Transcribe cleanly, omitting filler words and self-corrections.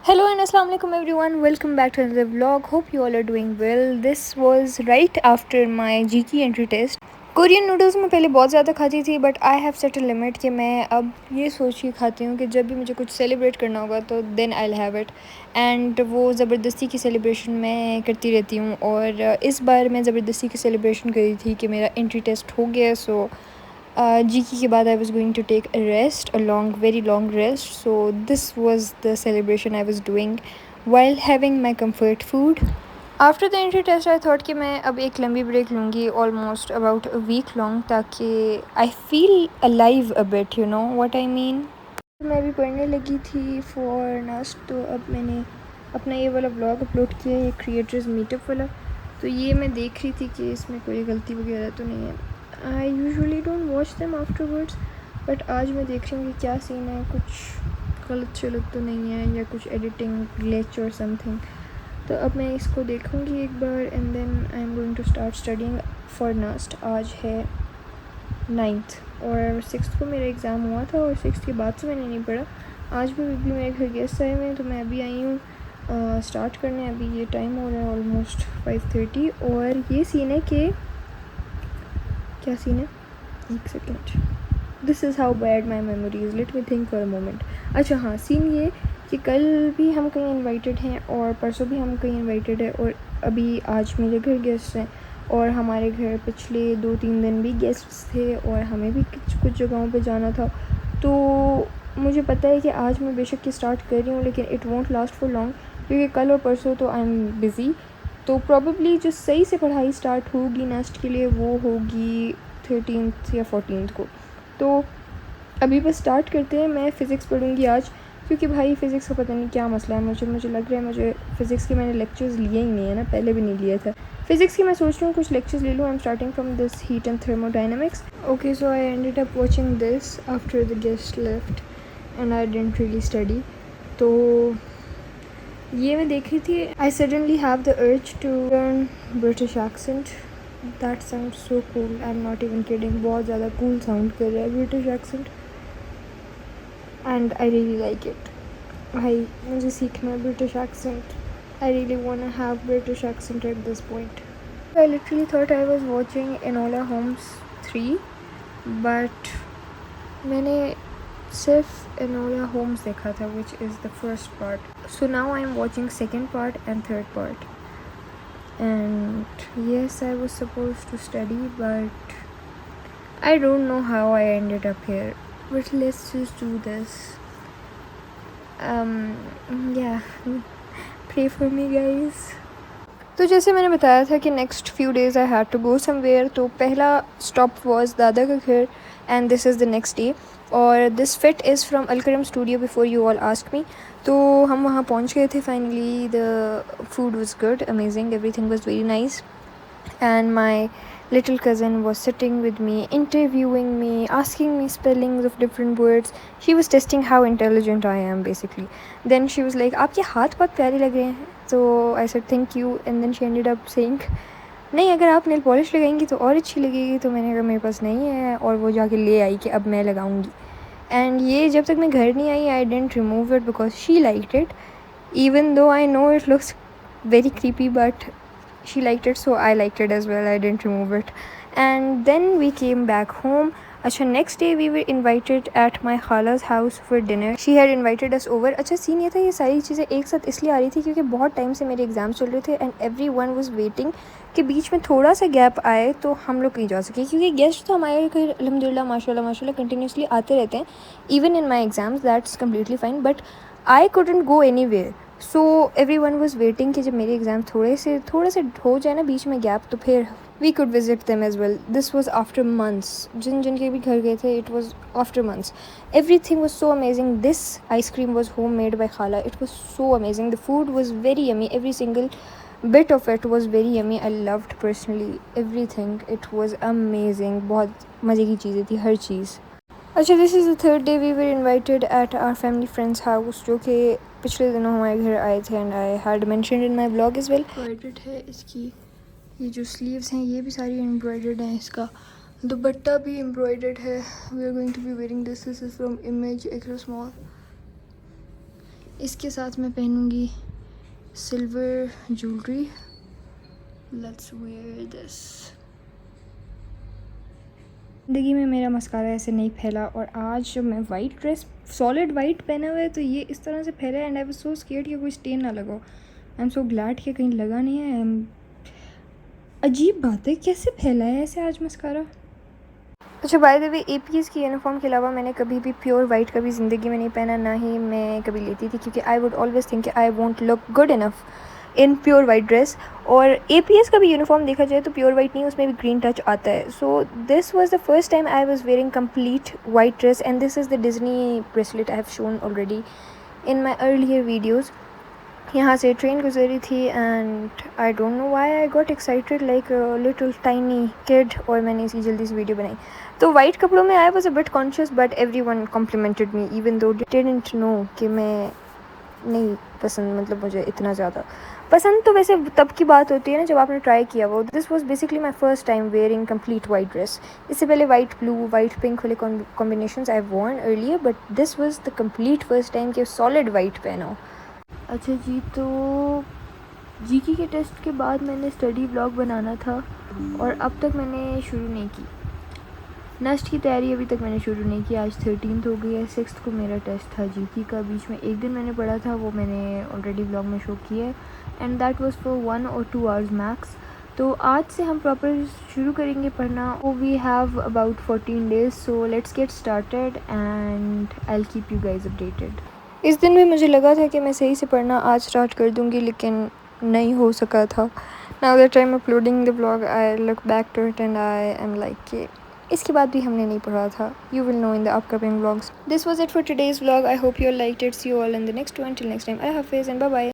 Hello and assalamu alaikum everyone. Welcome back to another vlog. Hope you all are doing well. This was right after my GK entry test. Korean noodles मैं पहले बहुत ज़्यादा खाती थी but I have set a limit कि मैं अब ये सोच के खाती हूँ कि जब भी मुझे कुछ सेलिब्रेट करना होगा तो then I will have it. And वो ज़बरदस्ती की सेलिब्रेशन मैं करती रहती हूँ और इस बार मैं ज़बरदस्ती की सेलिब्रेशन करी थी कि मेरा एंट्री टेस्ट हो गया. सो GK के बाद I was going to take a rest, a very long rest. So this was the celebration I was doing while having my comfort food. After the entry test I thought कि मैं अब एक लंबी break लूँगी almost about a week long ताकि I feel alive a bit, you know what I mean. मैं भी पढ़ने लगी थी for NUST. तो अब मैंने अपना ये वाला व्लॉग अपलोड किया है, क्रिएटर्स मीटअप वाला. तो ये मैं देख रही थी कि इसमें कोई गलती वगैरह तो नहीं है. I usually don't watch them afterwards but आज मैं देख रही हूँ कि क्या सीन है, कुछ गलत शलत तो नहीं है या कुछ एडिटिंग ग्लिच और समथिंग. तो अब मैं इसको देखूँगी एक बार and then I am going to start studying for NUST. आज है 9th और 6th को मेरा एग्ज़ाम हुआ था और 6th के बाद से मैंने नहीं पढ़ा. आज भी मेरे घर गेस्ट आए हुए हैं तो मैं अभी आई हूँ स्टार्ट करने. अभी ये टाइम हो रहा है ऑलमोस्ट 5:30 और ये सीन है कि क्या सीन है, एक second. This is how bad my memory is. Let me think for a moment. अच्छा हाँ, सीन ये कि कल भी हम कहीं इनवाइटेड हैं और परसों भी हम कहीं इनवाइटेड है और अभी आज मेरे घर गेस्ट हैं और हमारे घर पिछले 2-3 दिन भी गेस्ट्स थे और हमें भी कुछ जगहों पे जाना था. तो मुझे पता है कि आज मैं बेशक कि स्टार्ट कर रही हूँ लेकिन it won't last for long क्योंकि कल और परसों तो आई एम बिज़ी. तो प्रॉबेबली जो सही से पढ़ाई स्टार्ट होगी नेक्स्ट के लिए वो होगी 13th या 14th को. तो अभी बस स्टार्ट करते हैं. मैं फ़िज़िक्स पढ़ूँगी आज क्योंकि भाई फ़िज़िक्स का पता नहीं क्या मसला है. मुझे लग रहा है मुझे फ़िज़िक्स के मैंने लेक्चर्स लिए ही नहीं है ना, पहले भी नहीं लिया था. फ़िज़िक्स की मैं सोच रही हूँ कुछ लेक्चर्स ले लूँ. I am starting from this heat and thermodynamics. Okay, so I ended up watching this after the guest left and I didn't really study. तो ये मैं देख रही थी. I suddenly have the urge to learn British accent. That sound so cool. I am not even kidding. बहुत ज़्यादा cool sound कर रहा है British accent and I really like it. भाई मुझे सीखना है British accent. I really want to have British accent at this point. I literally thought I was watching Enola Holmes 3 but मैंने सिर्फ एनोला होम्स देखा था which is the first part. So now I am watching second part and third part. And yes, I was supposed to study but I don't know how I ended up here. But let's just do this. Yeah. Pray for me guys. तो जैसे मैंने बताया था कि next few days I had to go somewhere. तो पहला stop was दादा का घर and this is the next day. और this fit is from Alkaram studio before you all ask me. तो हम वहाँ पहुँच गए थे finally. The food was good, amazing, everything was very nice. And my little cousin was sitting with me, interviewing me, asking me spellings of different words. She was testing how intelligent I am basically. Then she was like, आपके हाथ बहुत प्यारे लग रहे हैं. So I said thank you and then she ended up saying, नहीं अगर आप नेल पॉलिश लगाएंगी तो और अच्छी लगेगी. तो मैंने कहा मेरे पास नहीं है और वो जाके ले आई कि अब मैं लगाऊंगी. एंड ये जब तक मैं घर नहीं आई I didn't remove it because she liked it even though I know it looks very creepy but she liked it, so I liked it as well. I didn't remove it. And then we came back home. अच्छा, next day we were invited at my khala's house for dinner. She had invited us over. अच्छा, scene ये था ये सारी चीज़ें एक साथ इसलिए आ रही थी क्योंकि बहुत टाइम से मेरे एग्ज़ाम चल रहे थे एंड everyone was waiting कि बीच में थोड़ा सा गैप आए तो हम लोग कहीं जा सके क्योंकि गेस्ट तो हमारे घर अल्हम्दुलिल्लाह माशाल्लाह कंटिन्यूसली आते रहते हैं. Even in my exams that's completely fine but I couldn't go anywhere. So every one was waiting कि जब मेरे एग्ज़ाम थोड़े से हो जाए ना बीच में गैप तो फिर we could visit them as well. This was after months. जिन के भी घर गए थे it was after months. Everything was so amazing. This ice cream was homemade by खाला. It was so amazing. The food was very yummy. Every single bit of it was very yummy. I loved personally everything. It was amazing. बहुत मज़े की चीज़ें थी हर चीज़. अच्छा, this is the third day we were invited at our family friends house जो कि पिछले दिनों हमारे घर आए थे and I had mentioned in my blog as well. Embroidered है इसकी ये जो स्लीव्स हैं ये भी सारी एम्ब्रॉयडर्ड हैं. इसका दुपट्टा भी एम्ब्रॉयडर्ड है. We are going to be wearing this. This is from Image extra small. इसके साथ मैं पहनूँगी silver jewellery. Let's wear this. ज़िंदगी में मेरा मस्कारा ऐसे नहीं फैला, और आज जब मैं वाइट ड्रेस सॉलिड वाइट पहना हुआ है तो ये इस तरह से फैला है, and I was so scared कि कोई स्टेन ना लगाओ। आई एम सो ग्लैड कि कहीं लगा नहीं है। अजीब बात है, कैसे फैला है ऐसे आज मस्कारा। अच्छा, बाय द वे, एपीएस की यूनिफॉर्म के अलावा मैंने कभी भी प्योर वाइट कभी ज़िंदगी में नहीं पहना, ना ही मैं कभी लेती थी, क्योंकि I would always think I won't look good enough in pure white dress. और एपीएस का भी यूनिफॉर्म देखा जाए तो प्योर वाइट नहीं, उसमें भी ग्रीन टच आता है। So this was the first time I was wearing complete white dress, and this is the Disney bracelet I have shown already in my earlier videos. यहाँ से ट्रेन गुजरी थी, and I don't know why I got excited like little tiny kid, और मैंने इसी जल्दी से video बनाई। तो वाइट कपड़ों में I was a bit conscious, but everyone complimented me even though didn't know कि मैं नहीं पसंद, मतलब मुझे इतना ज़्यादा पसंद तो वैसे तब की बात होती है ना जब आपने ट्राई किया वो। This was basically my first time wearing complete white dress. इससे पहले वाइट ब्लू वाइट पिंक वाले combinations I worn earlier, but this was the complete first time कि सॉलिड वाइट पहना हो। अच्छा जी, तो जीके के टेस्ट के बाद मैंने स्टडी ब्लॉग बनाना था, और अब तक मैंने शुरू नहीं की। नेक्स्ट की तैयारी अभी तक मैंने शुरू नहीं की। आज 13th हो गई है, 6th को मेरा टेस्ट था जीके का। बीच में एक दिन मैंने पढ़ा था, वो मैंने ऑलरेडी ब्लॉग में शो किया है, एंड दैट वाज फॉर 1 और 2 आवर्स मैक्स। तो आज से हम प्रॉपर शुरू करेंगे पढ़ना। We have about 14 days, so let's get started and I will keep you guys updated. इस दिन भी मुझे लगा था कि मैं सही से पढ़ना आज स्टार्ट कर दूँगी, लेकिन नहीं हो सका था। Now that I am uploading the blog, I look back to it and I am like कि इसके बाद भी हमने नहीं पढ़ा था। You will know in the upcoming vlogs. This was it for today's vlog. I hope you liked it. See you all in the next one. Till next time, आई हाफिज़ एंड बाय बाय।